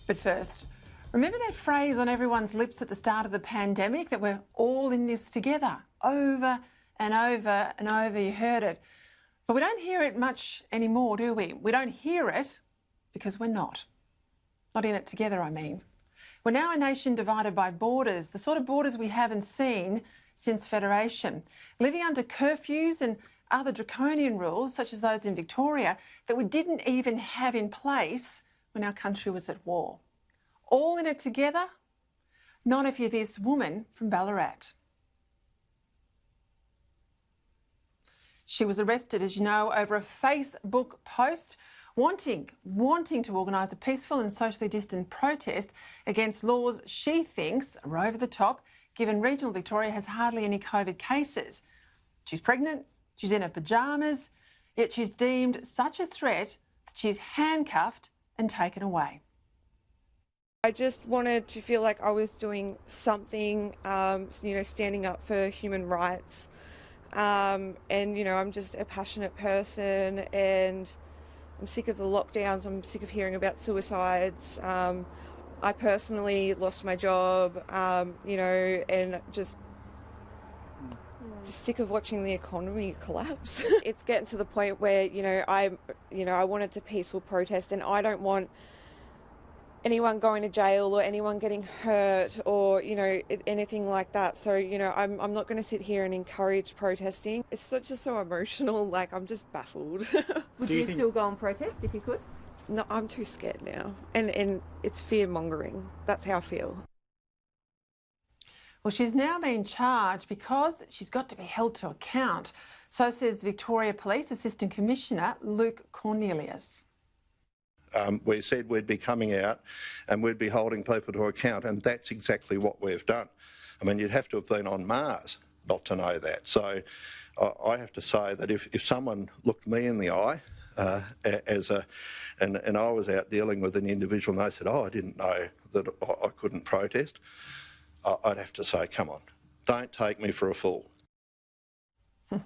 But first, remember that phrase on everyone's lips at the start of the pandemic that we're all in this together? Over and over and over, you heard it. But we don't hear it much anymore, do we? We don't hear it because we're not. Not in it together, I mean. We're now a nation divided by borders, the sort of borders we haven't seen since Federation, living under curfews and other draconian rules, such as those in Victoria, that we didn't even have in place when our country was at war. All in it together? Not if you're this woman from Ballarat. She was arrested, as you know, over a Facebook post wanting to organise a peaceful and socially distant protest against laws she thinks are over the top, given regional Victoria has hardly any COVID cases. She's pregnant, she's in her pyjamas, yet she's deemed such a threat that she's handcuffed and taken away. I just wanted to feel like I was doing something, standing up for human rights. I'm just a passionate person, and I'm sick of the lockdowns. I'm sick of hearing about suicides. I personally lost my job, and just sick of watching the economy collapse. It's getting to the point where, I wanted to peaceful protest, and I don't want anyone going to jail or anyone getting hurt or, anything like that. So, I'm not going to sit here and encourage protesting. It's just so emotional, like I'm just baffled. Would you still go and protest if you could? No, I'm too scared now. And it's fear-mongering. That's how I feel. Well, she's now been charged because she's got to be held to account. So says Victoria Police Assistant Commissioner Luke Cornelius. We said we'd be coming out and we'd be holding people to account, and that's exactly what we've done. I mean, you'd have to have been on Mars not to know that. So I have to say that if someone looked me in the eye and I was out dealing with an individual and they said, I didn't know that I couldn't protest, I'd have to say, come on, don't take me for a fool. Now,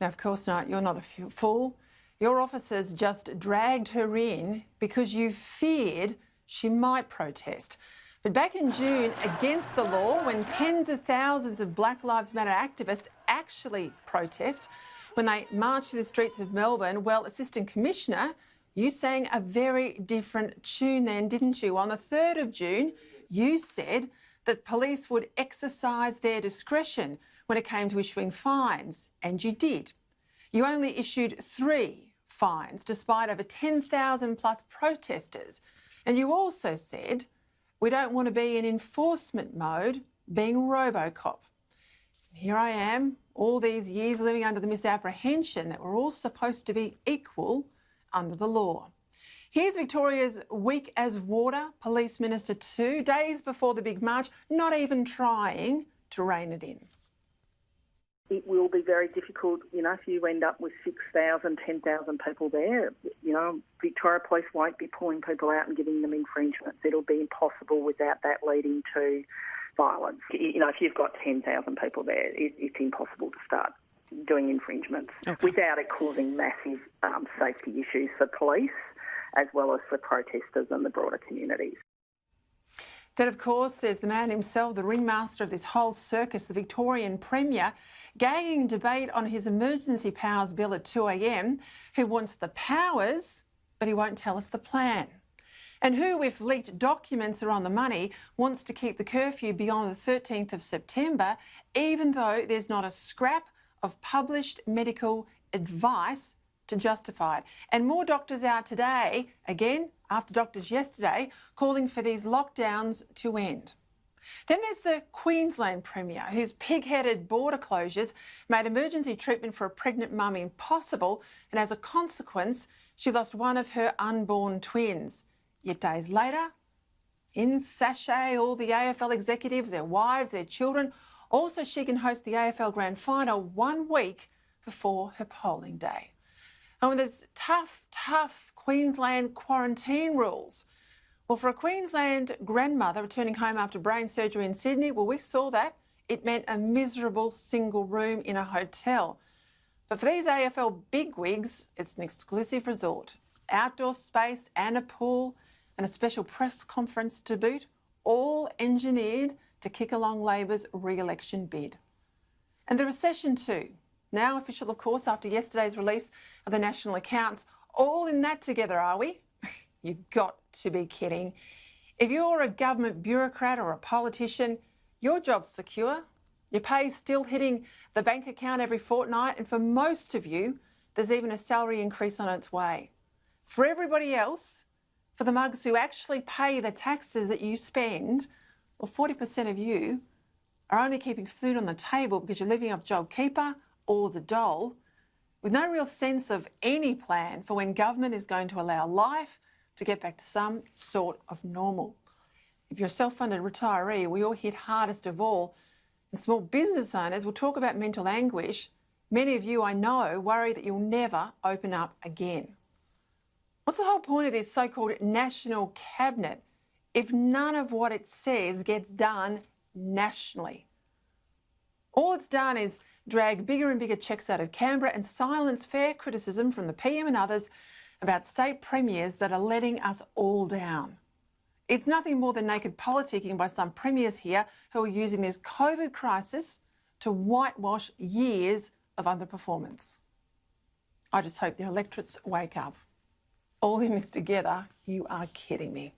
of course not. You're not a fool. Your officers just dragged her in because you feared she might protest. But back in June, against the law, when tens of thousands of Black Lives Matter activists actually protest, when they marched through the streets of Melbourne, well, Assistant Commissioner, you sang a very different tune then, didn't you? On the 3rd of June, you said that police would exercise their discretion when it came to issuing fines, and you did. You only issued 3 fines despite over 10,000 plus protesters. And you also said, we don't want to be in enforcement mode, being Robocop. Here I am, all these years living under the misapprehension that we're all supposed to be equal under the law. Here's Victoria's weak as water Police Minister 2 days before the big march, not even trying to rein it in. It will be very difficult, if you end up with 6,000, 10,000 people there. Victoria Police won't be pulling people out and giving them infringements. It'll be impossible without that leading to violence. If you've got 10,000 people there, it's impossible to start doing infringements without it causing massive safety issues for police as well as for protesters and the broader communities. Then, of course, there's the man himself, the ringmaster of this whole circus, the Victorian Premier, gagging debate on his emergency powers bill at 2 a.m, who wants the powers, but he won't tell us the plan. And who, if leaked documents are on the money, wants to keep the curfew beyond the 13th of September, even though there's not a scrap of published medical advice to justify it. And more doctors out today, again, after doctors yesterday, calling for these lockdowns to end. Then there's the Queensland Premier, whose pig-headed border closures made emergency treatment for a pregnant mum impossible, and as a consequence, she lost one of her unborn twins. Yet days later, in sachet all the AFL executives, their wives, their children, also she can host the AFL Grand Final 1 week before her polling day. And when there's tough Queensland quarantine rules, well, for a Queensland grandmother returning home after brain surgery in Sydney, well, we saw that. It meant a miserable single room in a hotel. But for these AFL bigwigs, it's an exclusive resort. Outdoor space and a pool, and a special press conference to boot, all engineered to kick along Labor's re-election bid. And the recession too, now official of course after yesterday's release of the national accounts. All in that together, are we? You've got to be kidding. If you're a government bureaucrat or a politician, your job's secure. Your pay's still hitting the bank account every fortnight, and for most of you, there's even a salary increase on its way. For everybody else, for the mugs who actually pay the taxes that you spend, well, 40% of you are only keeping food on the table because you're living off JobKeeper or the dole, with no real sense of any plan for when government is going to allow life to get back to some sort of normal. If you're a self-funded retiree, we all hit hardest of all. And small business owners will talk about mental anguish. Many of you, I know, worry that you'll never open up again. What's the whole point of this so-called national cabinet if none of what it says gets done nationally? All it's done is drag bigger and bigger checks out of Canberra and silence fair criticism from the PM and others about state premiers that are letting us all down. It's nothing more than naked politicking by some premiers here who are using this COVID crisis to whitewash years of underperformance. I just hope their electorates wake up. All in this together, you are kidding me.